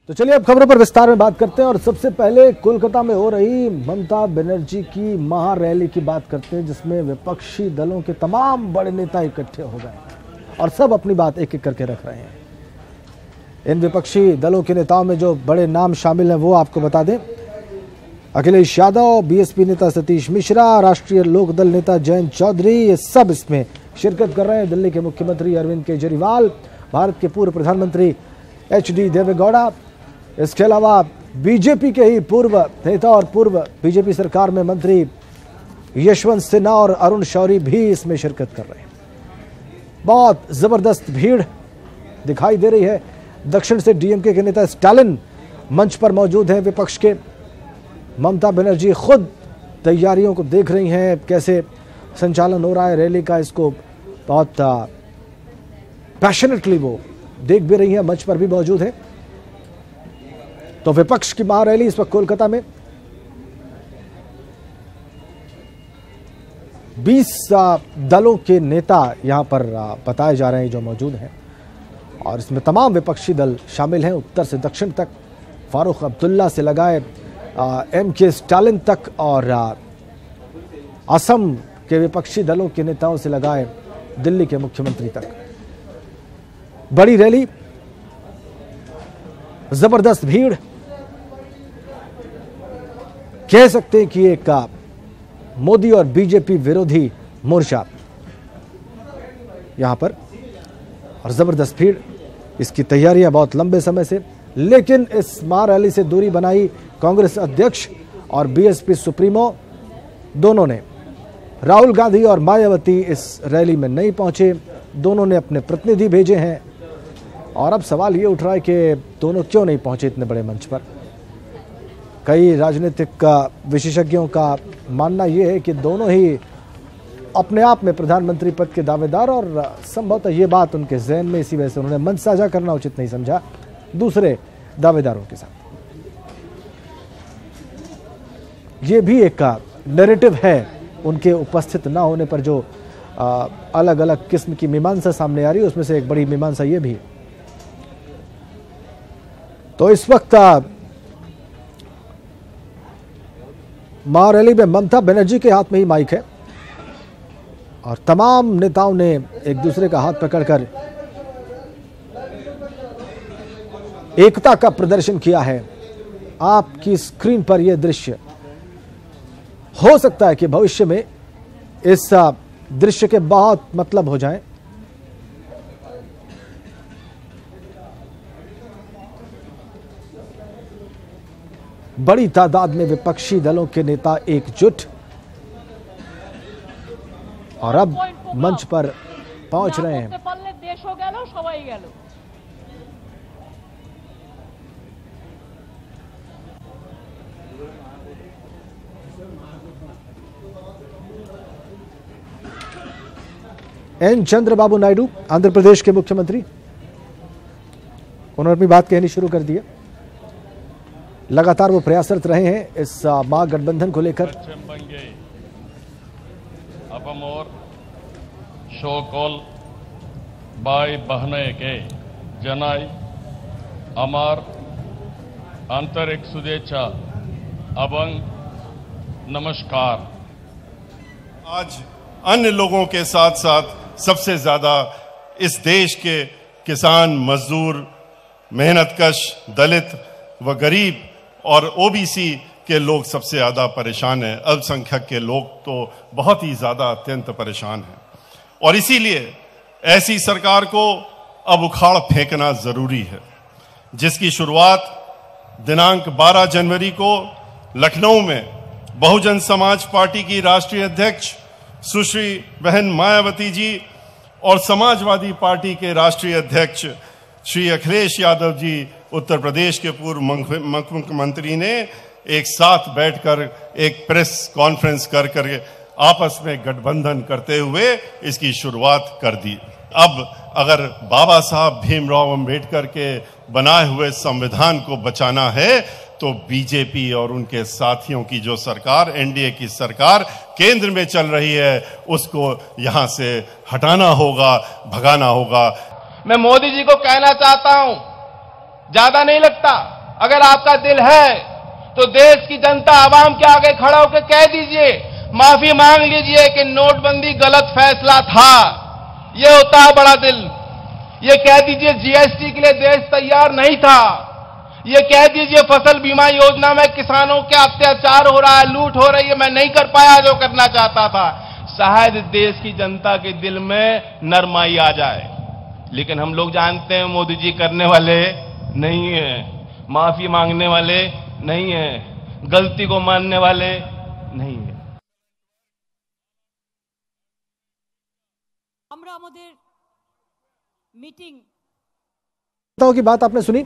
तो चलिए अब खबरों पर विस्तार में बात करते हैं और सबसे पहले कोलकाता में हो रही ममता बनर्जी की महारैली की बात करते हैं, जिसमें विपक्षी दलों के तमाम बड़े नेता इकट्ठे हो गए और सब अपनी बात एक एक करके रख रहे हैं। इन विपक्षी दलों के नेताओं में जो बड़े नाम शामिल हैं वो आपको बता दें। अखिलेश यादव, बीएसपी नेता सतीश मिश्रा, राष्ट्रीय लोकदल नेता जयंत चौधरी, ये सब इसमें शिरकत कर रहे हैं। दिल्ली के मुख्यमंत्री अरविंद केजरीवाल, भारत के पूर्व प्रधानमंत्री एचडी देवेगौड़ा, इसके अलावा बीजेपी के ही पूर्व नेता और पूर्व बीजेपी सरकार में मंत्री यशवंत सिन्हा और अरुण शौरी भी इसमें शिरकत कर रहे हैं। बहुत जबरदस्त भीड़ दिखाई दे रही है। दक्षिण से डीएमके के नेता स्टालिन मंच पर मौजूद हैं विपक्ष के। ममता बनर्जी खुद तैयारियों को देख रही हैं, कैसे संचालन हो रहा है रैली का, इसको बहुत पैशनेटली वो देख भी रही हैं, मंच पर भी मौजूद है। तो विपक्ष की महारैली इस वक्त कोलकाता में 20 दलों के नेता यहां पर बताए जा रहे हैं जो मौजूद हैं और इसमें तमाम विपक्षी दल शामिल हैं, उत्तर से दक्षिण तक, फारूक अब्दुल्ला से लगाए एमके स्टालिन तक और असम के विपक्षी दलों के नेताओं से लगाए दिल्ली के मुख्यमंत्री तक। बड़ी रैली, जबरदस्त भीड़, कह सकते हैं कि एक मोदी और बीजेपी विरोधी मोर्चा यहां पर, और जबरदस्त भीड़। इसकी तैयारियां बहुत लंबे समय से, लेकिन इस महारैली से दूरी बनाई कांग्रेस अध्यक्ष और बीएसपी सुप्रीमो दोनों ने। राहुल गांधी और मायावती इस रैली में नहीं पहुंचे, दोनों ने अपने प्रतिनिधि भेजे हैं और अब सवाल ये उठ रहा है कि दोनों क्यों नहीं पहुंचे इतने बड़े मंच पर। कई राजनीतिक विशेषज्ञों का मानना यह है कि दोनों ही अपने आप में प्रधानमंत्री पद के दावेदार और संभवतः ये बात उनके ज़हन में, इसी वजह से उन्होंने मंच साझा करना उचित नहीं समझा दूसरे दावेदारों के साथ। ये भी एक नैरेटिव है उनके उपस्थित ना होने पर, जो अलग अलग किस्म की मीमांसा सामने आ रही है, उसमें से एक बड़ी मीमांसा ये भी। तो इस वक्त महारैली में ममता बनर्जी के हाथ में ही माइक है और तमाम नेताओं ने एक दूसरे का हाथ पकड़कर एकता का प्रदर्शन किया है। आपकी स्क्रीन पर यह दृश्य, हो सकता है कि भविष्य में इस दृश्य के बहुत मतलब हो जाएं। बड़ी तादाद में विपक्षी दलों के नेता एकजुट और अब मंच पर पहुंच रहे हैं। एन चंद्रबाबू नायडू, आंध्र प्रदेश के मुख्यमंत्री, उन्होंने अपनी बात कहनी शुरू कर दी है। लगातार वो प्रयासरत रहे हैं इस महागठबंधन को लेकर। अपमोर शोकोल बाय बहने के जनाई अमार आंतरिक शुभेच्छा अबंग नमस्कार। आज अन्य लोगों के साथ साथ सबसे ज्यादा इस देश के किसान, मजदूर, मेहनतकश, दलित व गरीब और ओबीसी के लोग सबसे ज्यादा परेशान हैं। अल्पसंख्यक के लोग तो बहुत ही ज्यादा अत्यंत परेशान हैं और इसीलिए ऐसी सरकार को अब उखाड़ फेंकना जरूरी है, जिसकी शुरुआत दिनांक 12 जनवरी को लखनऊ में बहुजन समाज पार्टी की राष्ट्रीय अध्यक्ष सुश्री बहन मायावती जी और समाजवादी पार्टी के राष्ट्रीय अध्यक्ष श्री अखिलेश यादव जी, उत्तर प्रदेश के पूर्व मुख्यमंत्री ने एक साथ बैठकर एक प्रेस कॉन्फ्रेंस कर आपस में गठबंधन करते हुए इसकी शुरुआत कर दी। अब अगर बाबा साहब भीमराव अंबेडकर के बनाए हुए संविधान को बचाना है तो बीजेपी और उनके साथियों की जो सरकार, एनडीए की सरकार केंद्र में चल रही है, उसको यहां से हटाना होगा, भगाना होगा। मैं मोदी जी को कहना चाहता हूं, ज्यादा नहीं लगता, अगर आपका दिल है तो देश की जनता आवाम के आगे खड़ा होकर कह दीजिए, माफी मांग लीजिए कि नोटबंदी गलत फैसला था। ये होता है बड़ा दिल। ये कह दीजिए जीएसटी के लिए देश तैयार नहीं था। ये कह दीजिए फसल बीमा योजना में किसानों के अत्याचार हो रहा है, लूट हो रही है, मैं नहीं कर पाया जो करना चाहता था। शायद देश की जनता के दिल में नरमाई आ जाए, लेकिन हम लोग जानते हैं मोदी जी करने वाले नहीं है, माफी मांगने वाले नहीं है, गलती को मानने वाले नहीं है। मीटिंग की बात आपने सुनी।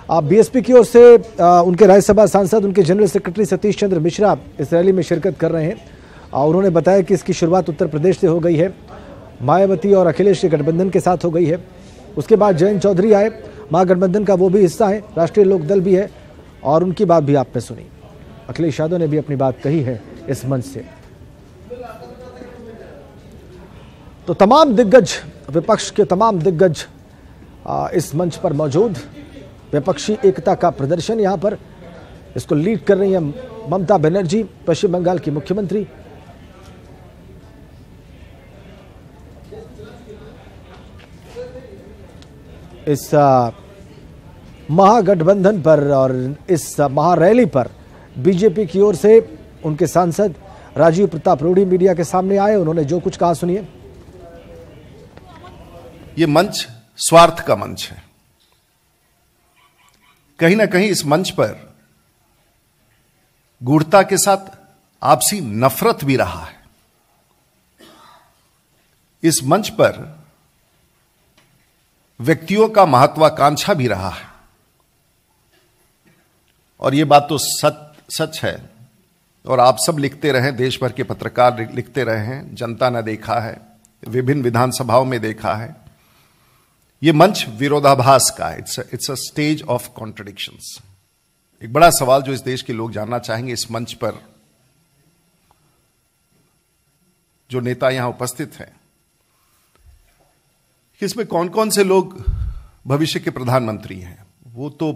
बीएसपी की ओर से उनके राज्यसभा सांसद, उनके जनरल सेक्रेटरी सतीश चंद्र मिश्रा इस रैली में शिरकत कर रहे हैं। उन्होंने बताया कि इसकी शुरुआत उत्तर प्रदेश से हो गई है, मायावती और अखिलेश के गठबंधन के साथ हो गई है। उसके बाद जयंत चौधरी आए, महागठबंधन का वो भी हिस्सा है, राष्ट्रीय लोकदल भी है, और उनकी बात भी आपने सुनी। अखिलेश यादव ने भी अपनी बात कही है इस मंच से। तो तमाम दिग्गज, विपक्ष के तमाम दिग्गज इस मंच पर मौजूद। विपक्षी एकता का प्रदर्शन यहां पर, इसको लीड कर रही हैं ममता बनर्जी, पश्चिम बंगाल की मुख्यमंत्री। इस महागठबंधन पर और इस महारैली पर बीजेपी की ओर से उनके सांसद राजीव प्रताप रूडी मीडिया के सामने आए। उन्होंने जो कुछ कहा सुनिए। ये मंच स्वार्थ का मंच है। कहीं ना कहीं इस मंच पर गूढ़ता के साथ आपसी नफरत भी रहा है। इस मंच पर व्यक्तियों का महत्वाकांक्षा भी रहा है, और यह बात तो सच है। और आप सब लिखते रहे, देश भर के पत्रकार लिखते रहे हैं, जनता ने देखा है, विभिन्न विधानसभाओं में देखा है। यह मंच विरोधाभास का है। It's a stage of contradictions. एक बड़ा सवाल जो इस देश के लोग जानना चाहेंगे, इस मंच पर जो नेता यहां उपस्थित हैं, इसमें कौन कौन से लोग भविष्य के प्रधानमंत्री हैं, वो तो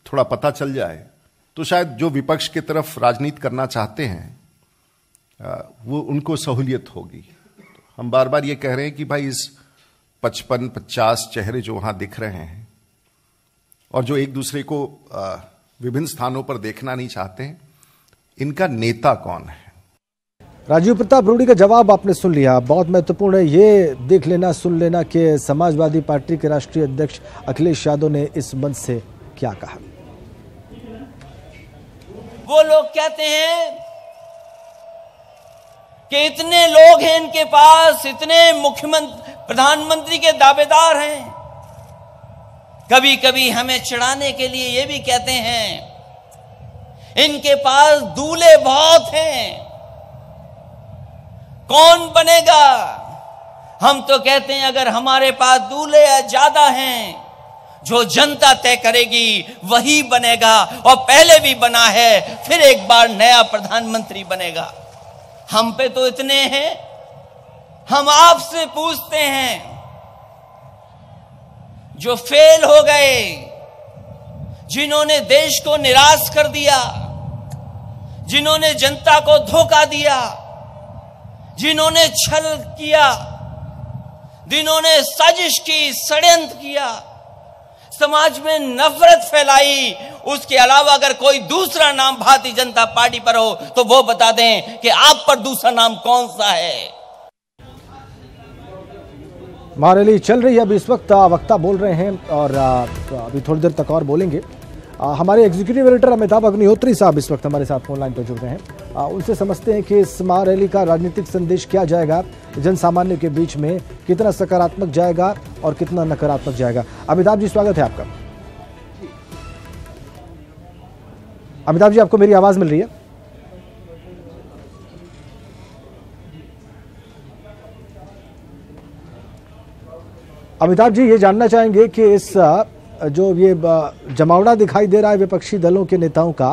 थोड़ा पता चल जाए तो शायद जो विपक्ष की तरफ राजनीति करना चाहते हैं वो उनको सहूलियत होगी। हम बार बार ये कह रहे हैं कि भाई इस 55-50 चेहरे जो वहां दिख रहे हैं और जो एक दूसरे को विभिन्न स्थानों पर देखना नहीं चाहते हैं, इनका नेता कौन है? राजीव प्रताप रूडी का जवाब आपने सुन लिया। बहुत महत्वपूर्ण है ये देख लेना, सुन लेना कि समाजवादी पार्टी के राष्ट्रीय अध्यक्ष अखिलेश यादव ने इस मंच से क्या कहा। वो लोग कहते हैं कि इतने लोग हैं इनके पास, इतने मुख्यमंत्री प्रधानमंत्री के दावेदार हैं। कभी कभी हमें चिढ़ाने के लिए ये भी कहते हैं इनके पास दूल्हे बहुत हैं, कौन बनेगा? हम तो कहते हैं अगर हमारे पास दूल्हे ज्यादा हैं, जो जनता तय करेगी वही बनेगा, और पहले भी बना है, फिर एक बार नया प्रधानमंत्री बनेगा। हम पे तो इतने हैं। हम आपसे पूछते हैं, जो फेल हो गए, जिन्होंने देश को निराश कर दिया, जिन्होंने जनता को धोखा दिया, जिन्होंने छल किया, जिन्होंने साजिश की, षड्यंत्र किया, समाज में नफरत फैलाई, उसके अलावा अगर कोई दूसरा नाम भारतीय जनता पार्टी पर हो तो वो बता दें कि आप पर दूसरा नाम कौन सा है। महारैली चल रही है अभी इस वक्त, वक्ता बोल रहे हैं और अभी थोड़ी देर तक और बोलेंगे। हमारे एग्जीक्यूटिव एडिटर अमिताभ अग्निहोत्री साहब इस वक्त हमारे साथ फोन लाइन पर जुड़ रहे हैं। उनसे समझते हैं कि इस महारैली का राजनीतिक संदेश क्या जाएगा, जन सामान्य के बीच में कितना सकारात्मक जाएगा और कितना नकारात्मक जाएगा। अमिताभ जी, स्वागत है आपका। अमिताभ जी, आपको मेरी आवाज मिल रही है? अमिताभ जी, ये जानना चाहेंगे कि इस जो ये जमावड़ा दिखाई दे रहा है विपक्षी दलों के नेताओं का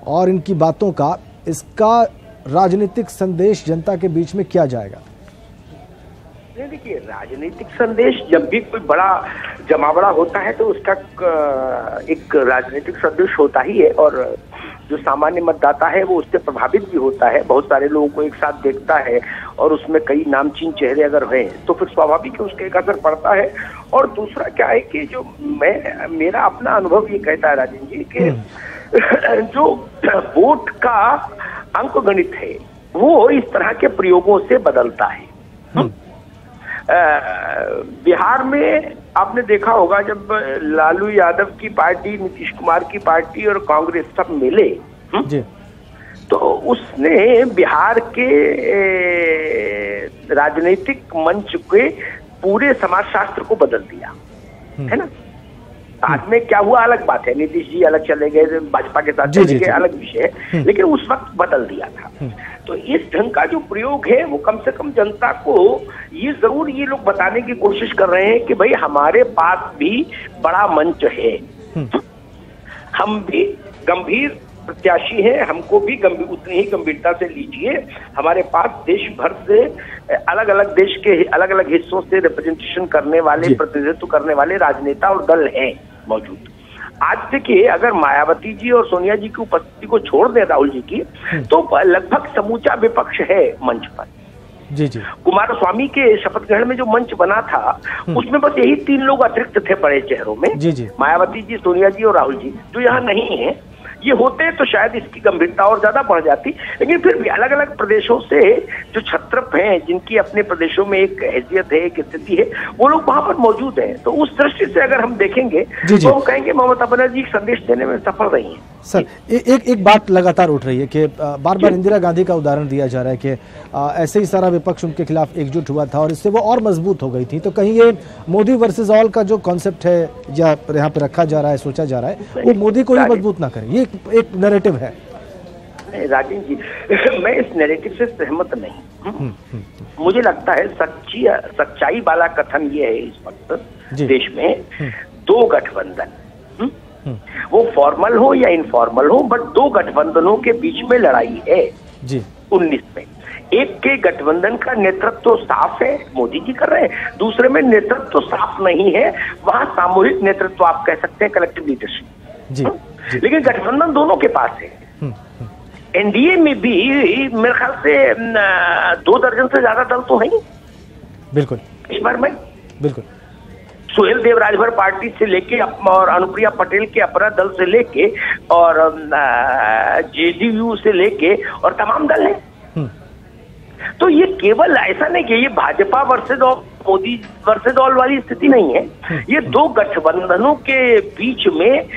और इनकी बातों का, इसका राजनीतिक संदेश जनता के बीच में क्या जाएगा? देखिए, राजनीतिक संदेश जब भी कोई बड़ा जमावड़ा होता है तो उसका एक राजनीतिक संदेश होता ही है, और जो सामान्य मतदाता है वो उससे प्रभावित भी होता है। बहुत सारे लोगों को एक साथ देखता है और उसमें कई नामचीन चेहरे अगर हैं तो फिर स्वाभाविक है उसका एक असर पड़ता है। और दूसरा क्या है कि जो मेरा अपना अनुभव ये कहता है राजन जी कि जो वोट का अंक गणित है वो इस तरह के प्रयोगों से बदलता है। बिहार में आपने देखा होगा जब लालू यादव की पार्टी, नीतीश कुमार की पार्टी और कांग्रेस सब मिले जी, तो उसने बिहार के राजनीतिक मंच के पूरे समाजशास्त्र को बदल दिया, है ना। बाद में क्या हुआ अलग बात है, नीतीश जी अलग चले गए, भाजपा के साथ चले गए, अलग विषय है, लेकिन उस वक्त बदल दिया था। तो इस ढंग का जो प्रयोग है वो कम से कम जनता को ये जरूर ये लोग बताने की कोशिश कर रहे हैं कि भाई हमारे पास भी बड़ा मंच है, हम भी गंभीर प्रत्याशी हैं, हमको भी उतनी ही गंभीरता से लीजिए। हमारे पास देश भर से अलग अलग देश के अलग अलग हिस्सों से रिप्रेजेंटेशन करने वाले, प्रतिनिधित्व करने वाले राजनेता और दल हैं मौजूद। आज देखिए, अगर मायावती जी और सोनिया जी की उपस्थिति को छोड़ दें राहुल जी की, तो लगभग समूचा विपक्ष है मंच पर। जी जी। कुमारस्वामी के शपथ ग्रहण में जो मंच बना था उसमें बस यही 3 लोग अतिरिक्त थे बड़े चेहरों में, जी जी, मायावती जी, सोनिया जी और राहुल जी, जो यहाँ नहीं है। ये होते तो शायद इसकी गंभीरता और ज्यादा बढ़ जाती, लेकिन फिर भी अलग अलग प्रदेशों से जो छत्रप हैं, जिनकी अपने प्रदेशों में एक हैसियत है, एक स्थिति है, वो लोग वहां पर मौजूद हैं। तो उस दृष्टि से अगर हम देखेंगे तो हम कहेंगे ममता बनर्जी संदेश देने में सफल रही हैं। सर, एक बात लगातार उठ रही है कि बार बार इंदिरा गांधी का उदाहरण दिया जा रहा है कि ऐसे ही सारा विपक्ष उनके खिलाफ एकजुट हुआ था और इससे वो और मजबूत हो गई थी। तो कहीं ये मोदी वर्सेस ऑल का जो कॉन्सेप्ट है या यहाँ पे रखा जा रहा है, सोचा जा रहा है, वो मोदी को ही मजबूत ना करे, ये एक नैरेटिव है। राजेंद्र जी, मैं इस नैरेटिव से सहमत नहीं। मुझे लगता है सच्चाई वाला कथन ये है इस वक्त देश में 2 गठबंधन, वो फॉर्मल हो या इनफॉर्मल हो, बट 2 गठबंधनों के बीच में लड़ाई है जी 19 में। एक के गठबंधन का नेतृत्व साफ है, मोदी जी कर रहे हैं, दूसरे में नेतृत्व साफ नहीं है, वहां सामूहिक नेतृत्व आप कह सकते हैं, कलेक्टिव लीडरशिप जी, जी। लेकिन गठबंधन दोनों के पास है। एनडीए में भी मेरे ख्याल से 2 दर्जन से ज्यादा दल तो हैं बिल्कुल इस बार में। बिल्कुल, सुहेल देव राजभर पार्टी से लेके और अनुप्रिया पटेल के अपना दल से लेके और जेडीयू से लेके और तमाम दल हैं। तो ये केवल ऐसा नहीं कि ये Bhajpa versus Modi versus all वाली स्थिति नहीं है, ये 2 गठबंधनों के बीच में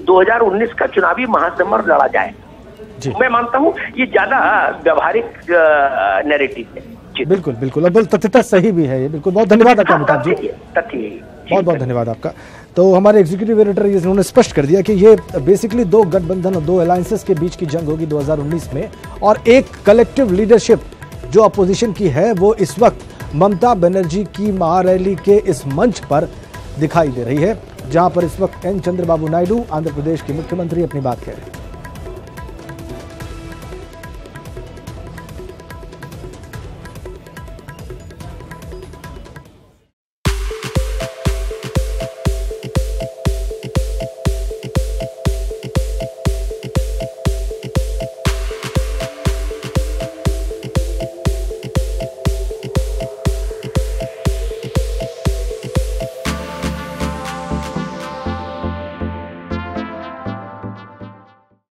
2019 का चुनावी महासमर लड़ा जाए। मैं मानता हूँ ये ज्यादा व्यावहारिक नैरेटिव है। बिल्कुल बिल्कुल, और तथ्यता सही भी है ये। बिल्कुल, बहुत धन्यवाद आपका अमिताभ जी, बहुत बहुत धन्यवाद आपका। तो हमारे एग्जीक्यूटिव एडिटर इन्होंने स्पष्ट कर दिया कि ये बेसिकली 2 गठबंधन और 2 अलायंसेस के बीच की जंग होगी 2019 में, और एक कलेक्टिव लीडरशिप जो अपोजिशन की है वो इस वक्त ममता बनर्जी की महारैली के इस मंच पर दिखाई दे रही है, जहां पर इस वक्त एन चंद्रबाबू नायडू आंध्र प्रदेश के मुख्यमंत्री अपनी बात कह रहे हैं।